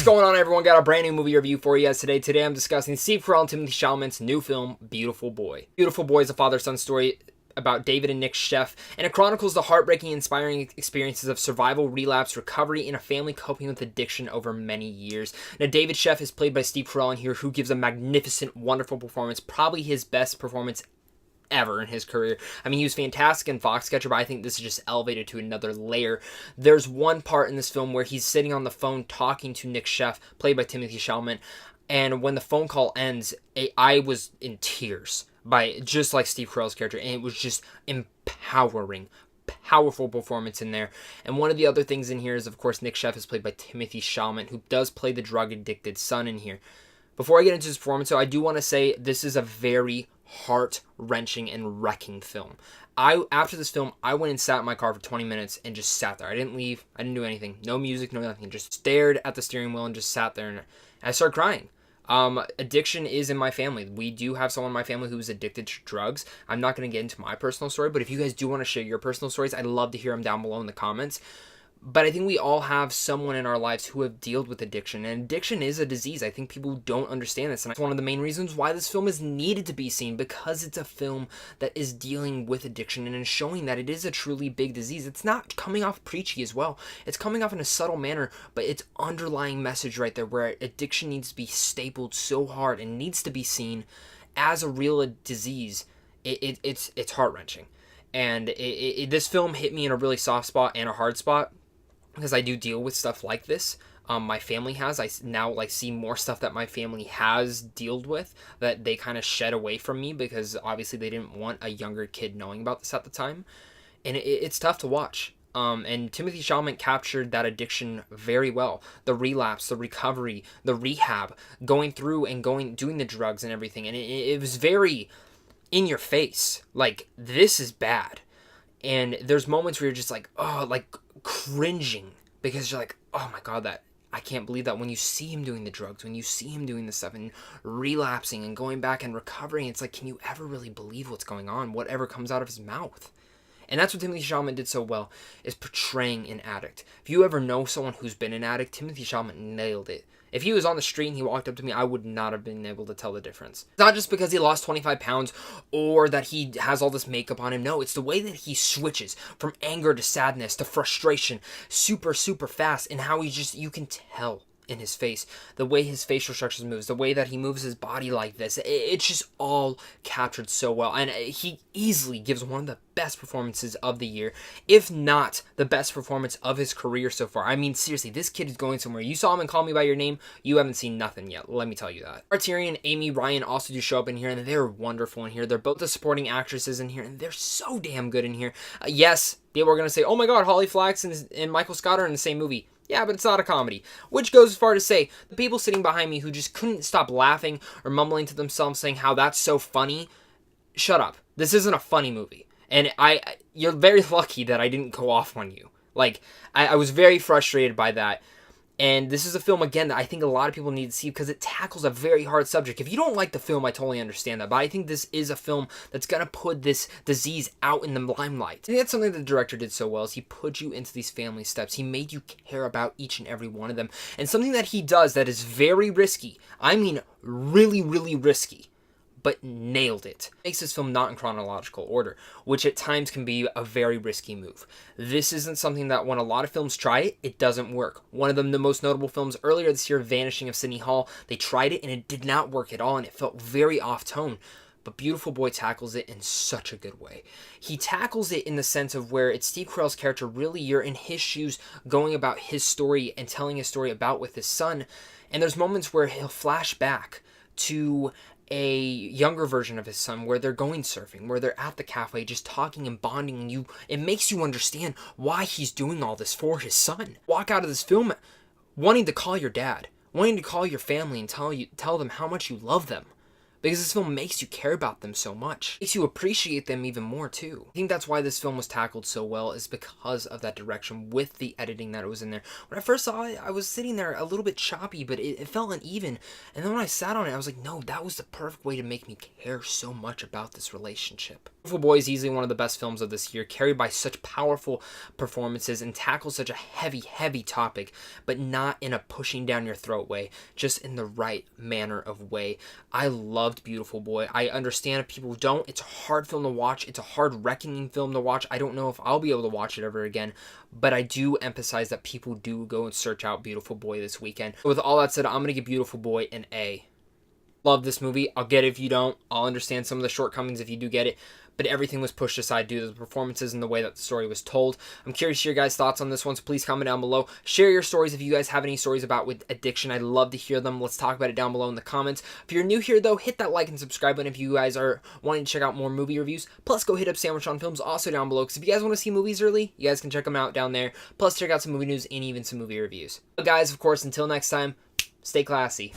going on, everyone? Got a brand new movie review for you guys today. Today I'm discussing Steve Carell and Timothee Chalamet's new film, Beautiful Boy. Beautiful Boy is a father-son story about David and Nick Sheff, and it chronicles the heartbreaking, inspiring experiences of survival, relapse, recovery, and a family coping with addiction over many years. Now, David Sheff is played by Steve Carell in here, who gives a magnificent, wonderful performance, probably his best performance ever in his career. I mean, he was fantastic in Foxcatcher, but I think this is just elevated to another layer. There's one part in this film where he's sitting on the phone talking to Nick Sheff, played by Timothee Chalamet, and when the phone call ends, I was in tears, by just like Steve Carell's character, and it was just empowering. Powerful performance in there. And one of the other things in here is, of course, Nick Sheff is played by Timothee Chalamet, who does play the drug-addicted son in here. Before I get into his performance, though, I do want to say this is a very heart-wrenching and wrecking film. After this film, I went and sat in my car for 20 minutes and just sat there. I didn't leave. I didn't do anything. No music, no nothing. Just stared at the steering wheel and just sat there, and I started crying. Addiction is in my family. We do have someone in my family who's addicted to drugs. I'm not going to get into my personal story, but if you guys do want to share your personal stories, I'd love to hear them down below in the comments. But I think we all have someone in our lives who have dealt with addiction, and addiction is a disease. I think people don't understand this, and it's one of the main reasons why this film is needed to be seen, because it's a film that is dealing with addiction and is showing that it is a truly big disease. It's not coming off preachy as well. It's coming off in a subtle manner, but it's underlying message right there where addiction needs to be stapled so hard and needs to be seen as a real disease. It's heart-wrenching. And this film hit me in a really soft spot and a hard spot, because I do deal with stuff like this. My family has. I now see more stuff that my family has dealt with that they kind of shed away from me, because obviously they didn't want a younger kid knowing about this at the time. And it's tough to watch. And Timothee Chalamet captured that addiction very well. The relapse, the recovery, the rehab, going through and doing the drugs and everything. And it was very in your face. Like, this is bad. And there's moments where you're just like, oh, like cringing, because you're like, oh my god, that I can't believe that. When you see him doing the drugs, when you see him doing this stuff and relapsing and going back and recovering, it's like, can you ever really believe what's going on, whatever comes out of his mouth? And that's what Timothee Chalamet did so well, is portraying an addict. If you ever know someone who's been an addict, Timothee Chalamet nailed it. If he was on the street and he walked up to me, I would not have been able to tell the difference. It's not just because he lost 25 pounds or that he has all this makeup on him. No, it's the way that he switches from anger to sadness to frustration super, super fast, and how you can tell in his face, the way his facial structures moves, the way that he moves his body like this. It's just all captured so well. And he easily gives one of the best performances of the year, if not the best performance of his career so far. I mean, seriously, this kid is going somewhere. You saw him in Call Me By Your Name. You haven't seen nothing yet, let me tell you that. Arterian and Amy Ryan also do show up in here, and they're wonderful in here. They're both the supporting actresses in here, and they're so damn good in here. Yes, people are going to say, oh my god, Holly Flax and Michael Scott are in the same movie. Yeah, but it's not a comedy. Which goes as far to say, the people sitting behind me who just couldn't stop laughing or mumbling to themselves saying how that's so funny, shut up. This isn't a funny movie. And you're very lucky that I didn't go off on you. Like, I was very frustrated by that. And this is a film, again, that I think a lot of people need to see, because it tackles a very hard subject. If you don't like the film, I totally understand that. But I think this is a film that's going to put this disease out in the limelight. I think that's something that the director did so well, is he put you into these family steps. He made you care about each and every one of them. And something that he does that is very risky, I mean really, really risky, but nailed it. Makes this film not in chronological order, which at times can be a very risky move. This isn't something that, when a lot of films try it, it doesn't work. One of them, the most notable films earlier this year, Vanishing of Sydney Hall, they tried it and it did not work at all, and it felt very off-tone. But Beautiful Boy tackles it in such a good way. He tackles it in the sense of where it's Steve Carell's character, really you're in his shoes, going about his story and telling his story about with his son, and there's moments where he'll flash back to a younger version of his son, where they're going surfing, where they're at the cafe just talking and bonding, and it makes you understand why he's doing all this for his son. Walk out of this film wanting to call your dad, wanting to call your family and tell them how much you love them, because this film makes you care about them so much. It makes you appreciate them even more too. I think that's why this film was tackled so well, is because of that direction with the editing that was in there. When I first saw it, I was sitting there a little bit choppy, but it felt uneven. And then when I sat on it, I was like, no, that was the perfect way to make me care so much about this relationship. Beautiful Boy is easily one of the best films of this year, carried by such powerful performances and tackles such a heavy topic, but not in a pushing down your throat way, just in the right manner of way. I loved Beautiful Boy. I understand if people don't. It's a hard film to watch. It's a hard reckoning film to watch. I don't know if I'll be able to watch it ever again, but I do emphasize that people do go and search out Beautiful Boy this weekend. With all that said, I'm going to give Beautiful Boy an A. Love this movie. I'll get it if you don't. I'll understand some of the shortcomings if you do get it, but everything was pushed aside due to the performances and the way that the story was told. I'm curious to hear your guys' thoughts on this one, so please comment down below. Share your stories if you guys have any stories about with addiction. I'd love to hear them. Let's talk about it down below in the comments. If you're new here, though, hit that like and subscribe button if you guys are wanting to check out more movie reviews. Plus, go hit up Sandwich on Films also down below, because if you guys want to see movies early, you guys can check them out down there. Plus, check out some movie news and even some movie reviews. But guys, of course, until next time, stay classy.